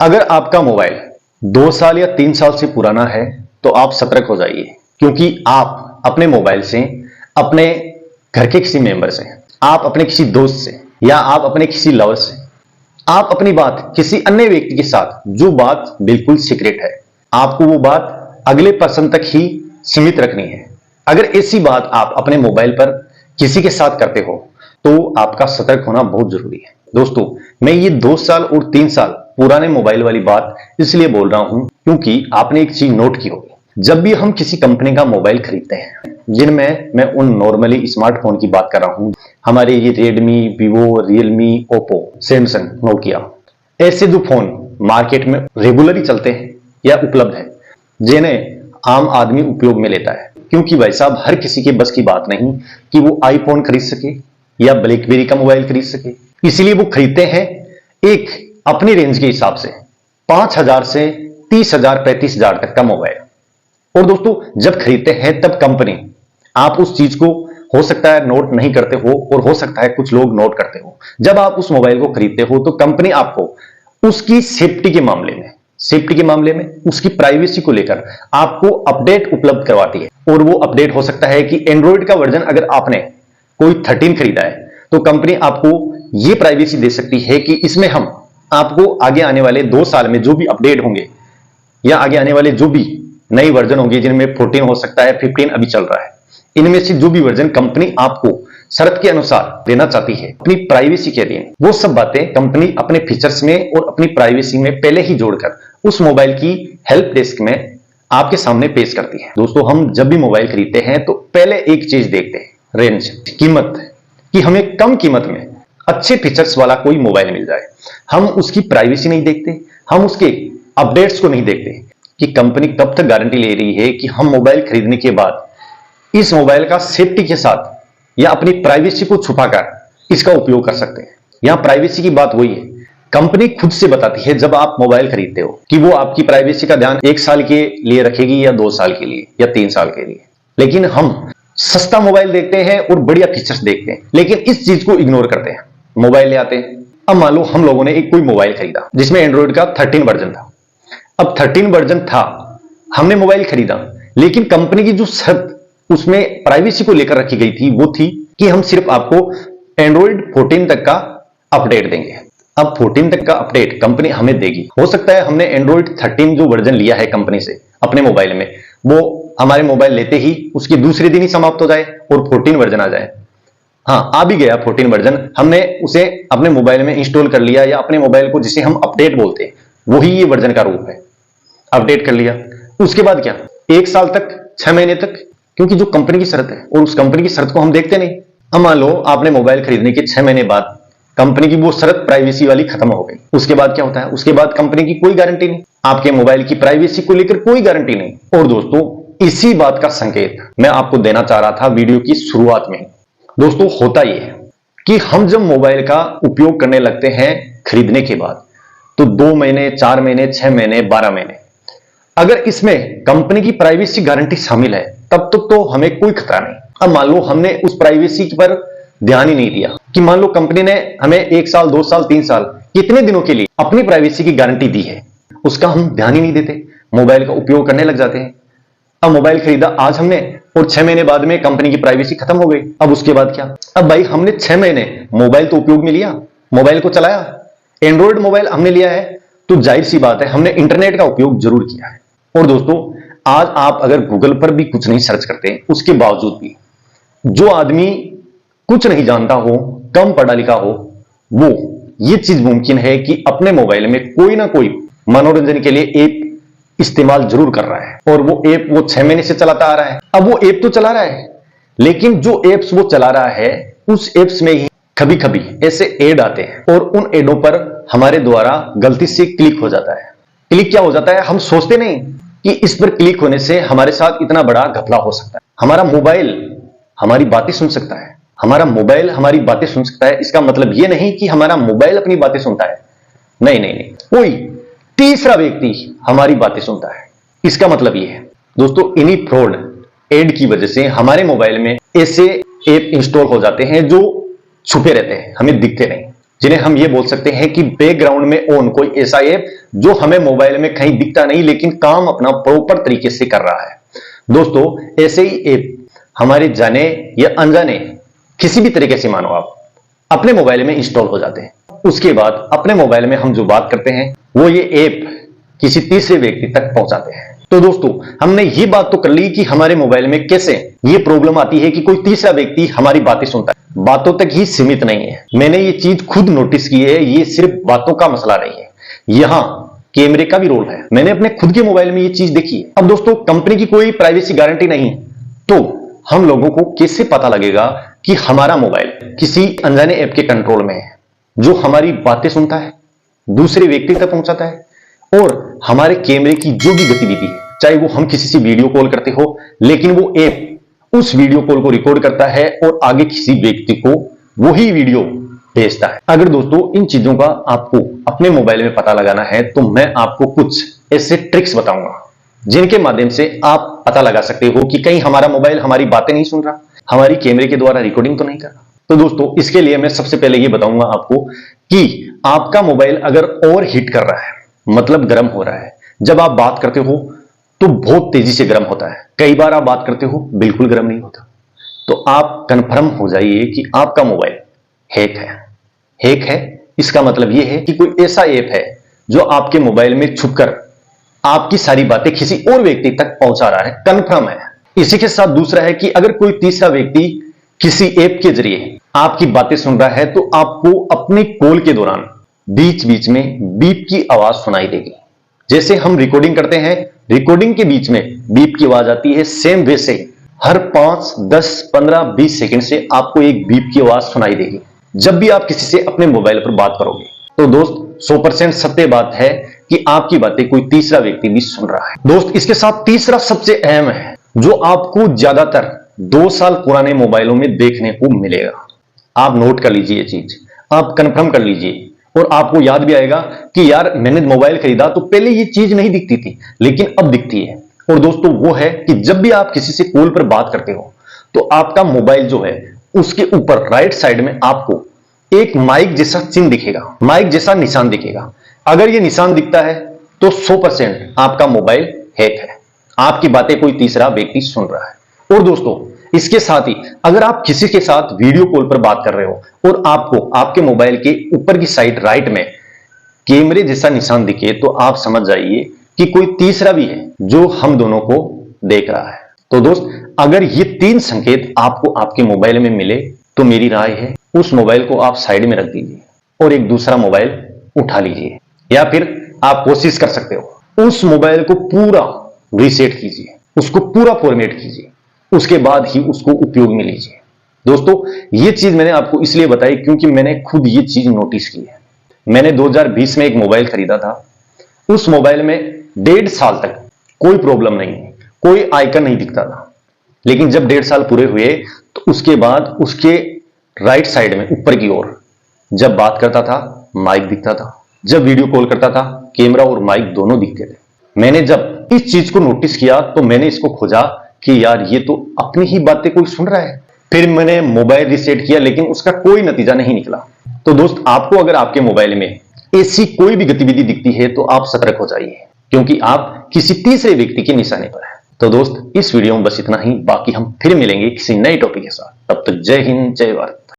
अगर आपका मोबाइल 2 साल या 3 साल से पुराना है तो आप सतर्क हो जाइए, क्योंकि आप अपने मोबाइल से, अपने घर के किसी मेंबर से, आप अपने किसी दोस्त से या आप अपने किसी लवर से, आप अपनी बात किसी अन्य व्यक्ति के साथ, जो बात बिल्कुल सीक्रेट है, आपको वो बात अगले पर्सन तक ही सीमित रखनी है। अगर ऐसी बात आप अपने मोबाइल पर किसी के साथ करते हो तो आपका सतर्क होना बहुत जरूरी है। दोस्तों, मैं ये 2 साल और 3 साल पुराने मोबाइल वाली बात इसलिए बोल रहा हूं क्योंकि आपने एक चीज नोट की होगी, जब भी हम किसी कंपनी का मोबाइल खरीदते हैं, जिनमें मैं उन नॉर्मली स्मार्टफोन की बात कर रहा हूं, हमारे ये Redmi, Vivo, Realme, Oppo, Samsung, Nokia, ऐसे जो फोन मार्केट में रेगुलरली चलते हैं या उपलब्ध है, जिन्हें आम आदमी उपयोग में लेता है, क्योंकि भाई साहब हर किसी के बस की बात नहीं कि वो आईफोन खरीद सके या ब्लैकबेरी का मोबाइल खरीद सके, इसलिए वो खरीदते हैं एक अपनी रेंज के हिसाब से 5,000 से 30,000, 35,000 तक का मोबाइल। और दोस्तों, जब खरीदते हैं तब कंपनी, आप उस चीज को हो सकता है नोट नहीं करते हो और हो सकता है कुछ लोग नोट करते हो, जब आप उस मोबाइल को खरीदते हो तो कंपनी आपको उसकी सेफ्टी के मामले में उसकी प्राइवेसी को लेकर आपको अपडेट उपलब्ध करवाती है। और वो अपडेट हो सकता है कि एंड्रॉइड का वर्जन अगर आपने कोई 13 खरीदा है तो कंपनी आपको ये प्राइवेसी दे सकती है कि इसमें हम आपको आगे आने वाले 2 साल में जो भी अपडेट होंगे या आगे आने वाले जो भी नए वर्जन होंगे, जिनमें 14 हो सकता है, 15 अभी चल रहा है, इनमें से जो भी वर्जन कंपनी आपको शर्त के अनुसार देना चाहती है अपनी प्राइवेसी के लिए, वो सब बातें कंपनी अपने फीचर्स में और अपनी प्राइवेसी में पहले ही जोड़कर उस मोबाइल की हेल्प डेस्क में आपके सामने पेश करती है। दोस्तों, हम जब भी मोबाइल खरीदते हैं तो पहले एक चीज देखते हैं, रेंज, कीमत, कि हमें कम कीमत में अच्छे फीचर्स वाला कोई मोबाइल मिल जाए। हम उसकी प्राइवेसी नहीं देखते, हम उसके अपडेट्स को नहीं देखते कि कंपनी कब तक गारंटी ले रही है कि हम मोबाइल खरीदने के बाद इस मोबाइल का सेफ्टी के साथ या अपनी प्राइवेसी को छुपाकर इसका उपयोग कर सकते हैं। यहां प्राइवेसी की बात वही है, कंपनी खुद से बताती है जब आप मोबाइल खरीदते हो कि वो आपकी प्राइवेसी का ध्यान 1 साल के लिए रखेगी या 2 साल के लिए या 3 साल के लिए। लेकिन हम सस्ता मोबाइल देखते हैं और बढ़िया फीचर्स देखते हैं, लेकिन इस चीज को इग्नोर करते हैं, मोबाइल ले आते हैं। अब मान लो हम लोगों ने एक कोई मोबाइल खरीदा जिसमें एंड्रॉइड का 13 वर्जन था। अब 13 वर्जन था, हमने मोबाइल खरीदा, लेकिन कंपनी की जो शर्त उसमें प्राइवेसी को लेकर रखी गई थी वो थी कि हम सिर्फ आपको एंड्रॉइड 14 तक का अपडेट देंगे। अब 14 तक का अपडेट कंपनी हमें देगी, हो सकता है हमने एंड्रॉइड 13 जो वर्जन लिया है कंपनी से अपने मोबाइल में, वो हमारे मोबाइल लेते ही उसके दूसरे दिन ही समाप्त हो जाए और 14 वर्जन आ जाए। हाँ, आ भी गया 14 वर्जन, हमने उसे अपने मोबाइल में इंस्टॉल कर लिया या अपने मोबाइल को जिसे हम अपडेट बोलते हैं वही ये वर्जन का रूप है, अपडेट कर लिया। उसके बाद क्या, 1 साल तक, 6 महीने तक, क्योंकि जो कंपनी की शर्त है और उस कंपनी की शर्त को हम देखते नहीं। अब मान लो आपने मोबाइल खरीदने के 6 महीने बाद कंपनी की वो शर्त प्राइवेसी वाली खत्म हो गई, उसके बाद क्या होता है, उसके बाद कंपनी की कोई गारंटी नहीं, आपके मोबाइल की प्राइवेसी को लेकर कोई गारंटी नहीं। और दोस्तों, इसी बात का संकेत मैं आपको देना चाह रहा था वीडियो की शुरुआत में। दोस्तों, होता यह है कि हम जब मोबाइल का उपयोग करने लगते हैं खरीदने के बाद, तो 2 महीने, 4 महीने, 6 महीने, 12 महीने, अगर इसमें कंपनी की प्राइवेसी गारंटी शामिल है तब तक तो हमें कोई खतरा नहीं। अब मान लो हमने उस प्राइवेसी पर ध्यान ही नहीं दिया कि मान लो कंपनी ने हमें 1 साल, 2 साल, 3 साल, कितने दिनों के लिए अपनी प्राइवेसी की गारंटी दी है, उसका हम ध्यान ही नहीं देते, मोबाइल का उपयोग करने लग जाते हैं। अब मोबाइल खरीदा आज हमने और 6 महीने बाद में कंपनी की प्राइवेसी खत्म हो गई। अब उसके बाद क्या, अब भाई हमने 6 महीने मोबाइल तो उपयोग में लिया, मोबाइल को चलाया, एंड्रॉइड मोबाइल हमने लिया है, तो जाहिर सी बात है हमने इंटरनेट का उपयोग जरूर किया है। और दोस्तों, आज आप अगर गूगल पर भी कुछ नहीं सर्च करते, उसके बावजूद भी जो आदमी कुछ नहीं जानता हो, कम पढ़ा लिखा हो, वो ये चीज मुमकिन है कि अपने मोबाइल में कोई ना कोई मनोरंजन के लिए ऐप इस्तेमाल जरूर कर रहा है, और वो ऐप वो 6 महीने से चलाता आ रहा है। अब वो ऐप तो चला रहा है, लेकिन जो ऐप्स वो चला रहा है उस ऐप्स में ही कभी कभी ऐसे ऐड आते हैं और उन ऐडों पर हमारे द्वारा गलती से क्लिक हो जाता है। क्लिक क्या हो जाता है, हम सोचते नहीं कि इस पर क्लिक होने से हमारे साथ इतना बड़ा घपला हो सकता है। हमारा मोबाइल हमारी बातें सुन सकता है, हमारा मोबाइल हमारी बातें सुन सकता है। इसका मतलब यह नहीं कि हमारा मोबाइल अपनी बातें सुनता है, नहीं नहीं नहीं, कोई तीसरा व्यक्ति हमारी बातें सुनता है। इसका मतलब यह है दोस्तों, इन्हीं फ्रॉड ऐड की वजह से हमारे मोबाइल में ऐसे ऐप इंस्टॉल हो जाते हैं जो छुपे रहते हैं, हमें दिखते नहीं। जिन्हें हम ये बोल सकते हैं कि बैकग्राउंड में ऑन कोई ऐसा ऐप जो हमें मोबाइल में कहीं दिखता नहीं लेकिन काम अपना प्रॉपर तरीके से कर रहा है। दोस्तों, ऐसे ही ऐप हमारे जाने या अनजाने किसी भी तरीके से मानो आप अपने मोबाइल में इंस्टॉल हो जाते हैं। उसके बाद अपने मोबाइल में हम जो बात करते हैं वो ये ऐप किसी तीसरे व्यक्ति तक पहुंचाते हैं। तो दोस्तों, हमने ये बात तो कर ली कि हमारे मोबाइल में कैसे ये प्रॉब्लम आती है कि कोई तीसरा व्यक्ति हमारी बातें सुनता है। बातों तक ही सीमित नहीं है, मैंने ये चीज खुद नोटिस की है। ये सिर्फ बातों का मसला नहीं है, यहाँ कैमरे का भी रोल है। मैंने अपने खुद के मोबाइल में ये चीज देखी है। अब दोस्तों, कंपनी की कोई प्राइवेसी गारंटी नहीं, तो हम लोगों को कैसे पता लगेगा कि हमारा मोबाइल किसी अनजाने ऐप के कंट्रोल में है जो हमारी बातें सुनता है, दूसरे व्यक्ति तक पहुंचाता है और हमारे कैमरे की जो भी गतिविधि है, चाहे वो हम किसी से वीडियो कॉल करते हो लेकिन वो ऐप उस वीडियो कॉल को रिकॉर्ड करता है और आगे किसी व्यक्ति को वही वीडियो भेजता है। अगर दोस्तों इन चीजों का आपको अपने मोबाइल में पता लगाना है तो मैं आपको कुछ ऐसे ट्रिक्स बताऊंगा जिनके माध्यम से आप पता लगा सकते हो कि कहीं हमारा मोबाइल हमारी बातें नहीं सुन रहा, हमारी कैमरे के द्वारा रिकॉर्डिंग तो नहीं कर रहा। तो दोस्तों, इसके लिए मैं सबसे पहले ये बताऊंगा आपको कि आपका मोबाइल अगर ओवर हीट कर रहा है, मतलब गर्म हो रहा है, जब आप बात करते हो तो बहुत तेजी से गर्म होता है, कई बार आप बात करते हो बिल्कुल गर्म नहीं होता, तो आप कंफर्म हो जाइए कि आपका मोबाइल हैक है। हैक है इसका मतलब यह है कि कोई ऐसा ऐप है जो आपके मोबाइल में छुपकर आपकी सारी बातें किसी और व्यक्ति तक पहुंचा रहा है, कंफर्म है। इसी के साथ दूसरा है कि अगर कोई तीसरा व्यक्ति किसी ऐप के जरिए आपकी बातें सुन रहा है तो आपको अपने कॉल के दौरान बीच बीच में बीप की आवाज सुनाई देगी। जैसे हम रिकॉर्डिंग करते हैं, रिकॉर्डिंग के बीच में बीप की आवाज आती है, सेम वैसे हर 5, 10, 15, 20 सेकंड से आपको एक बीप की आवाज सुनाई देगी जब भी आप किसी से अपने मोबाइल पर बात करोगे। तो दोस्त, 100% सत्य बात है कि आपकी बातें कोई तीसरा व्यक्ति भी सुन रहा है। दोस्त, इसके साथ तीसरा सबसे अहम है जो आपको ज्यादातर 2 साल पुराने मोबाइलों में देखने को मिलेगा। आप नोट कर लीजिए, ये चीज आप कंफर्म कर लीजिए और आपको याद भी आएगा कि यार मैंने मोबाइल खरीदा तो पहले ये चीज नहीं दिखती थी लेकिन अब दिखती है। और दोस्तों, वो है कि जब भी आप किसी से कॉल पर बात करते हो तो आपका मोबाइल जो है उसके ऊपर राइट साइड में आपको एक माइक जैसा चिन्ह दिखेगा, माइक जैसा निशान दिखेगा। अगर ये निशान दिखता है तो 100% आपका मोबाइल हैक है, आपकी बातें कोई तीसरा व्यक्ति सुन रहा है। और दोस्तों, इसके साथ ही अगर आप किसी के साथ वीडियो कॉल पर बात कर रहे हो और आपको आपके मोबाइल के ऊपर की साइड राइट में कैमरे जैसा निशान दिखे तो आप समझ जाइए कि कोई तीसरा भी है जो हम दोनों को देख रहा है। तो दोस्त, अगर ये 3 संकेत आपको आपके मोबाइल में मिले तो मेरी राय है उस मोबाइल को आप साइड में रख दीजिए और एक दूसरा मोबाइल उठा लीजिए, या फिर आप कोशिश कर सकते हो उस मोबाइल को पूरा रीसेट कीजिए, उसको पूरा फॉर्मेट कीजिए, उसके बाद ही उसको उपयोग में लीजिए। दोस्तों, ये चीज मैंने आपको इसलिए बताई क्योंकि मैंने खुद ये चीज नोटिस की है। मैंने 2020 में एक मोबाइल खरीदा था, उस मोबाइल में 1.5 साल तक कोई प्रॉब्लम नहीं, कोई आइकन नहीं दिखता था, लेकिन जब 1.5 साल पूरे हुए तो उसके बाद उसके राइट साइड में ऊपर की ओर जब बात करता था माइक दिखता था, जब वीडियो कॉल करता था कैमरा और माइक दोनों दिखते थे। मैंने जब इस चीज को नोटिस किया तो मैंने इसको खोजा कि यार ये तो अपनी ही बातें कोई सुन रहा है। फिर मैंने मोबाइल रीसेट किया लेकिन उसका कोई नतीजा नहीं निकला। तो दोस्त, आपको अगर आपके मोबाइल में ऐसी कोई भी गतिविधि दिखती है तो आप सतर्क हो जाइए क्योंकि आप किसी तीसरे व्यक्ति के निशाने पर हैं। तो दोस्त, इस वीडियो में बस इतना ही, बाकी हम फिर मिलेंगे किसी नए टॉपिक के साथ। तब तक जय हिंद, जय भारत।